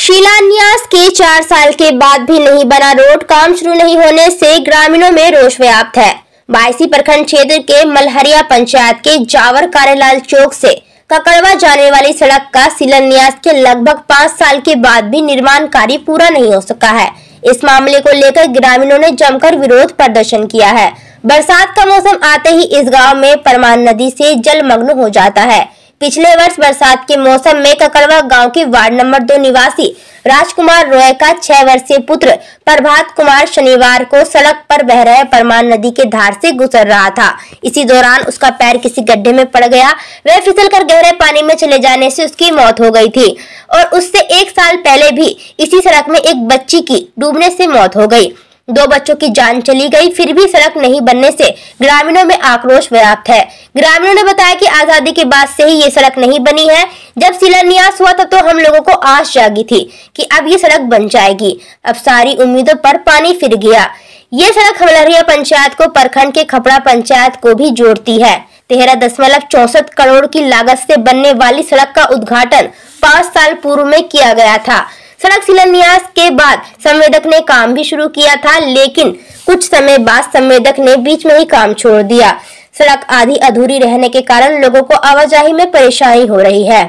शिलान्यास के 4 साल के बाद भी नहीं बना रोड, काम शुरू नहीं होने से ग्रामीणों में रोष व्याप्त है। बायसी प्रखंड क्षेत्र के मलहरिया पंचायत के जावर कारेलाल चौक से ककड़वा जाने वाली सड़क का शिलान्यास के लगभग 5 साल के बाद भी निर्माण कार्य पूरा नहीं हो सका है। इस मामले को लेकर ग्रामीणों ने जमकर विरोध प्रदर्शन किया है। बरसात का मौसम आते ही इस गांव में परमान नदी से जलमग्न हो जाता है। पिछले वर्ष बरसात के मौसम में ककड़वा गांव के वार्ड नंबर 2 निवासी राजकुमार रॉय का 6 वर्षीय पुत्र प्रभात कुमार शनिवार को सड़क पर बह रहे परमान नदी के धार से गुजर रहा था। इसी दौरान उसका पैर किसी गड्ढे में पड़ गया। वह फिसलकर गहरे पानी में चले जाने से उसकी मौत हो गई थी और उससे 1 साल पहले भी इसी सड़क में एक बच्ची की डूबने से मौत हो गई। 2 बच्चों की जान चली गई। फिर भी सड़क नहीं बनने से ग्रामीणों में आक्रोश व्याप्त है। ग्रामीणों ने बताया कि आजादी के बाद से ही ये सड़क नहीं बनी है। जब शिलान्यास हुआ था तो हम लोगों को आस जागी थी कि अब ये सड़क बन जाएगी। अब सारी उम्मीदों पर पानी फिर गया। ये सड़क मलहरिया पंचायत को प्रखंड के खपड़ा पंचायत को भी जोड़ती है। 13.64 करोड़ की लागत से बनने वाली सड़क का उद्घाटन 5 साल पूर्व में किया गया था। सड़क शिलान्यास के बाद संवेदक ने काम भी शुरू किया था, लेकिन कुछ समय बाद संवेदक ने बीच में ही काम छोड़ दिया। सड़क आधी अधूरी रहने के कारण लोगों को आवाजाही में परेशानी हो रही है।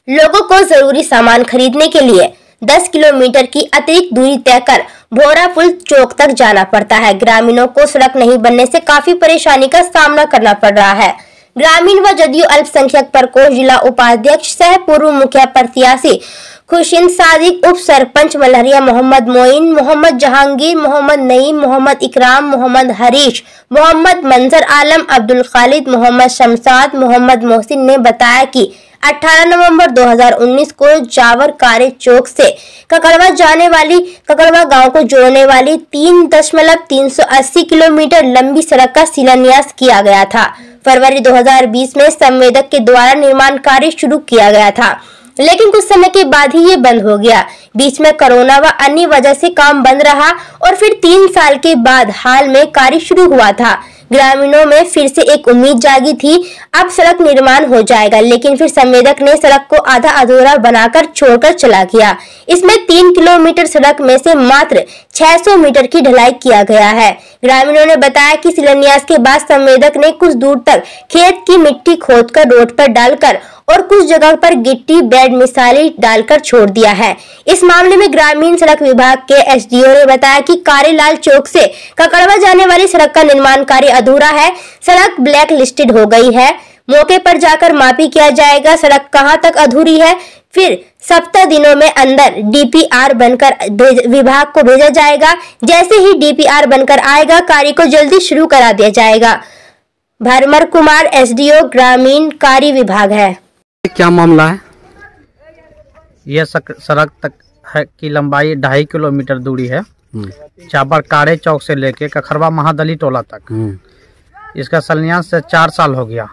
लोगों को जरूरी सामान खरीदने के लिए 10 किलोमीटर की अतिरिक्त दूरी तय कर भोरा पुल चौक तक जाना पड़ता है। ग्रामीणों को सड़क नहीं बनने से काफी परेशानी का सामना करना पड़ रहा है। ग्रामीण व जदयू अल्पसंख्यक प्रकोष्ठ जिला उपाध्यक्ष सह पूर्व मुखिया प्रत्याशी खुशिन सादिक, उप सरपंच मलहरिया मोहम्मद मोइन, मोहम्मद जहांगीर, मोहम्मद नईम, मोहम्मद इकराम, मोहम्मद हरीश, मोहम्मद मंजर आलम, अब्दुल खालिद, मोहम्मद शमसाद, मोहम्मद मोहसिन ने बताया कि 18 नवंबर 2019 को जावर कारे चौक से ककड़वा जाने वाली ककड़वा गांव को जोड़ने वाली 3.380 किलोमीटर लंबी सड़क का शिलान्यास किया गया था। फरवरी 2020 में संवेदक के द्वारा निर्माण कार्य शुरू किया गया था, लेकिन कुछ समय के बाद ही ये बंद हो गया। बीच में कोरोना व अन्य वजह से काम बंद रहा और फिर 3 साल के बाद हाल में कार्य शुरू हुआ था। ग्रामीणों में फिर से एक उम्मीद जागी थी, अब सड़क निर्माण हो जाएगा, लेकिन फिर संवेदक ने सड़क को आधा अधूरा बनाकर छोड़कर चला गया। इसमें 3 किलोमीटर सड़क में से मात्र 600 मीटर की ढलाई किया गया है। ग्रामीणों ने बताया कि शिलान्यास के बाद संवेदक ने कुछ दूर तक खेत की मिट्टी खोदकर रोड पर डालकर और कुछ जगह पर गिट्टी बेड मिसाली डालकर छोड़ दिया है। इस मामले में ग्रामीण सड़क विभाग के एसडीओ ने बताया कि कारेलाल चौक से ककड़वा जाने वाली सड़क का निर्माण कार्य अधूरा है। सड़क ब्लैक लिस्टेड हो गई है। मौके पर जाकर मापी किया जाएगा सड़क कहां तक अधूरी है। फिर 7 दिनों में अंदर डीपीआर बनकर विभाग को भेजा जाएगा। जैसे ही डीपीआर बनकर आएगा कार्य को जल्दी शुरू करा दिया जाएगा। भरमर कुमार एसडीओ ग्रामीण कार्य विभाग है। क्या मामला है? यह सड़क तक है की लंबाई 2.5 किलोमीटर दूरी है, जावर कारे चौक से लेके ककड़वा महादली टोला तक। इसका शिलान्यास से 4 साल हो गया।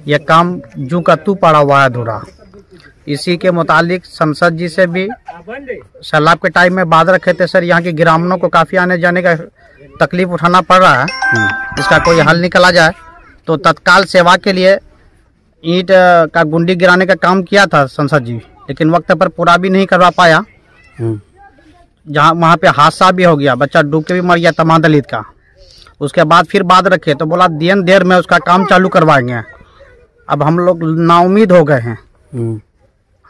यह काम जू का तू पड़ा हुआ है अधूरा। इसी के मुतालिक संसद जी से भी सैलाब के टाइम में बात रखे थे सर, यहाँ के ग्रामीणों को काफी आने जाने का तकलीफ उठाना पड़ रहा है। इसका कोई हल निकाला जाए तो तत्काल सेवा के लिए ईंट का गुंडी गिराने का काम किया था संसद जी, लेकिन वक्त पर पूरा भी नहीं करवा पाया। जहाँ वहाँ पे हादसा भी हो गया, बच्चा डूब के भी मर गया था महादलित का। उसके बाद फिर बात रखे तो बोला दिन देर में उसका काम चालू करवाएंगे। अब हम लोग नाउम्मीद हो गए हैं।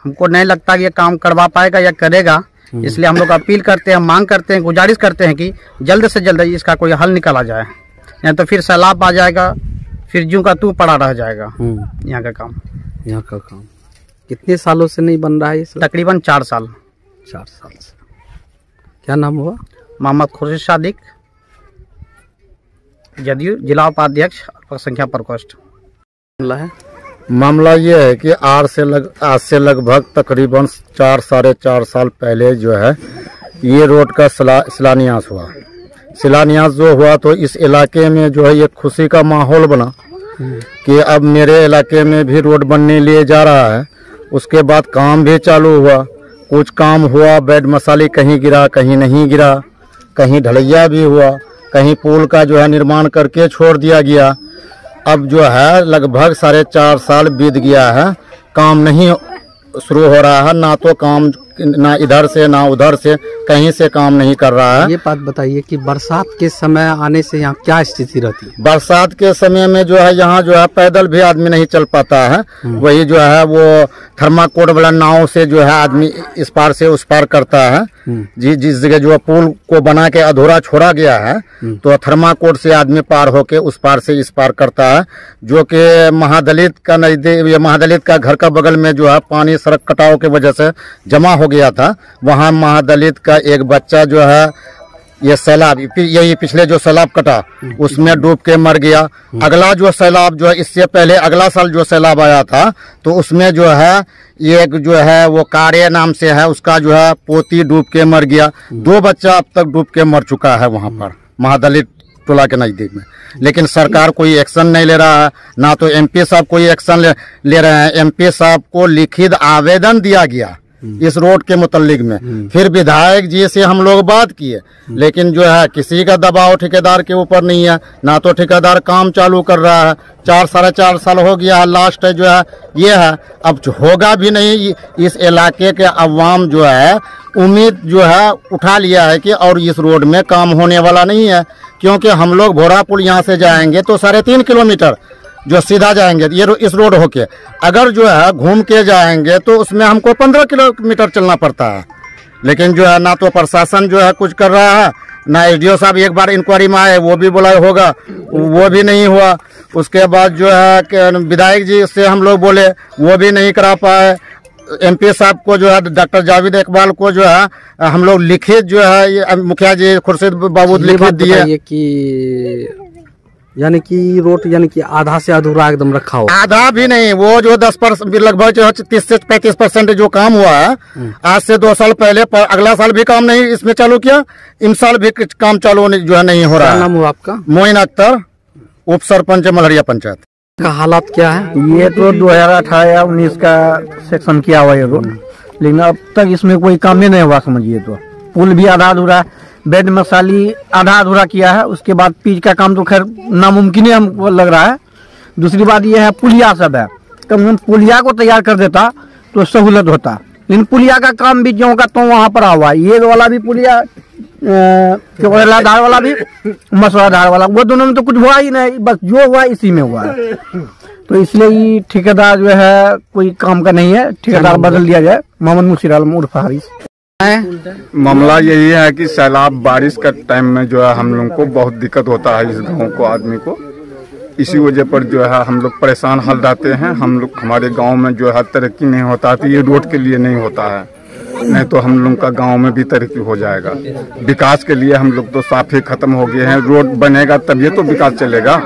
हमको नहीं लगता कि ये काम करवा पाएगा या करेगा। इसलिए हम लोग अपील करते हैं, मांग करते हैं, गुजारिश करते हैं कि जल्द से जल्द इसका कोई हल निकाला जाए, नहीं तो फिर सैलाब आ जाएगा, फिर जू का तू पड़ा रह जाएगा। यहाँ का काम कितने सालों से नहीं बन रहा है? तकरीबन 4 साल। 4 साल से। क्या नाम हुआ? मोहम्मद खुशिन सादिक, जदयू जिला उपाध्यक्ष अल्पसंख्यक प्रकोष्ठ। मामला ये है कि आज से लगभग तकरीबन 4-4.5 साल पहले जो है ये रोड का शिलान्यास हुआ। शिलान्यास जो हुआ तो इस इलाके में जो है ये खुशी का माहौल बना कि अब मेरे इलाके में भी रोड बनने लिए जा रहा है। उसके बाद काम भी चालू हुआ, कुछ काम हुआ, बेड मसाली कहीं गिरा कहीं नहीं गिरा, कहीं ढलैया भी हुआ, कहीं पुल का जो है निर्माण करके छोड़ दिया गया। अब जो है लगभग 4.5 साल बीत गया है, काम नहीं शुरू हो रहा है, ना तो काम ना इधर से ना उधर से कहीं से काम नहीं कर रहा है। ये बात बताइए कि बरसात के समय आने से यहाँ क्या स्थिति रहती है? बरसात के समय में जो है यहाँ जो है पैदल भी आदमी नहीं चल पाता है। वही जो है वो थर्माकोल वाला नाव से जो है आदमी इस पार से उस पार करता है। जिस जगह जो पुल को बना के अधूरा छोड़ा गया है तो थर्माकोल से आदमी पार होके उस पार से इस पार करता है, जो कि महादलित का नजदीक महादलित का घर का बगल में जो है पानी सड़क कटाव की वजह से जमा हो गया था। वहाँ महादलित का एक बच्चा जो है ये सैलाब यही पिछले जो सैलाब कटा उसमें डूब के मर गया। अगला जो सैलाब जो है इससे पहले अगला साल जो सैलाब आया था तो उसमें जो है एक जो है वो कार्य नाम से है उसका जो है पोती डूब के मर गया। 2 बच्चा अब तक डूब के मर चुका है वहाँ पर महादलित टोला के नजदीक में। लेकिन सरकार कोई एक्शन नहीं ले रहा है, ना तो एमपी साहब कोई एक्शन ले रहे हैं। एमपी साहब को लिखित आवेदन दिया गया इस रोड के मुतल्लिक में, फिर विधायक जी से हम लोग बात किए, लेकिन जो है किसी का दबाव ठेकेदार के ऊपर नहीं है, ना तो ठेकेदार काम चालू कर रहा है। 4-4.5 साल हो गया है, लास्ट जो है ये है, अब होगा भी नहीं। इस इलाके के अवाम जो है उम्मीद जो है उठा लिया है कि और इस रोड में काम होने वाला नहीं है, क्योंकि हम लोग भोरा पुल यहाँ से जाएंगे तो 3.5 किलोमीटर जो सीधा जाएंगे ये इस रोड होके, अगर जो है घूम के जाएंगे तो उसमें हमको 15 किलोमीटर चलना पड़ता है। लेकिन जो है ना तो प्रशासन जो है कुछ कर रहा है, ना एसडीओ साहब एक बार इंक्वायरी में आए वो भी बोला होगा, वो भी नहीं हुआ। उसके बाद जो है विधायक जी से हम लोग बोले वो भी नहीं करा पाए। एमपी साहब को जो है डॉक्टर जावेद इकबाल को जो है हम लोग लिखित जो है मुखिया जी खुर्शीद बाबू लिखित दिए कि यानी कि रोड यानी कि आधा से अधूरा एकदम रखा हो। आधा भी नहीं, वो जो 10% लगभग जो 30 से 35% जो काम हुआ है आज से 2 साल पहले, अगला साल भी काम नहीं इसमें चालू किया, इन साल भी काम चालू जो है नहीं हो रहा है। नाम हुआ आपका? मोइन अख्तर, उप सरपंच मलहरिया पंचायत। का हालात क्या है? ये तो 2018 या 19 का सेक्शन किया हुआ है रोड, लेकिन अब तक इसमें कोई काम ही नहीं हुआ। समझिए तो पुल भी आधा अधूरा, बेड मसाली आधा अधूरा किया है, उसके बाद पीच का काम तो खैर नामुमकिन है हमको लग रहा है। दूसरी बात यह है पुलिया सब है, कम से कम पुलिया को तैयार कर देता तो सहूलत होता, लेकिन पुलिया का काम भी ज्यों का तो वहाँ पर हुआ। ये वाला भी पुलिया धार वाला भी मसौदा धार वाला, वो दोनों में तो कुछ हुआ ही नहीं, बस जो हुआ इसी में हुआ है। तो इसलिए ठेकेदार जो है कोई काम का नहीं है, ठेकेदार बदल दिया जाए। मोहम्मद मुशीर आलम उर्फ हारिस। मामला यही है कि सैलाब बारिश का टाइम में जो है हम लोग को बहुत दिक्कत होता है इस गांव को आदमी को। इसी वजह पर जो है हम लोग परेशान हाल रहते हैं। हम लोग हमारे गांव में जो है तरक्की नहीं होता, तो ये रोड के लिए नहीं होता है, नहीं तो हम लोग का गांव में भी तरक्की हो जाएगा। विकास के लिए हम लोग तो साफ ही खत्म हो गए हैं, रोड बनेगा तभी तो विकास चलेगा।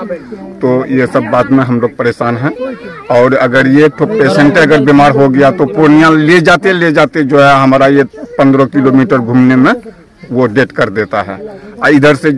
तो ये सब बात में हम लोग परेशान हैं। और अगर ये तो पेशेंट अगर बीमार हो गया तो पूर्णिया ले जाते जो है हमारा ये 15 किलोमीटर घूमने में वो डेथ कर देता है। इधर से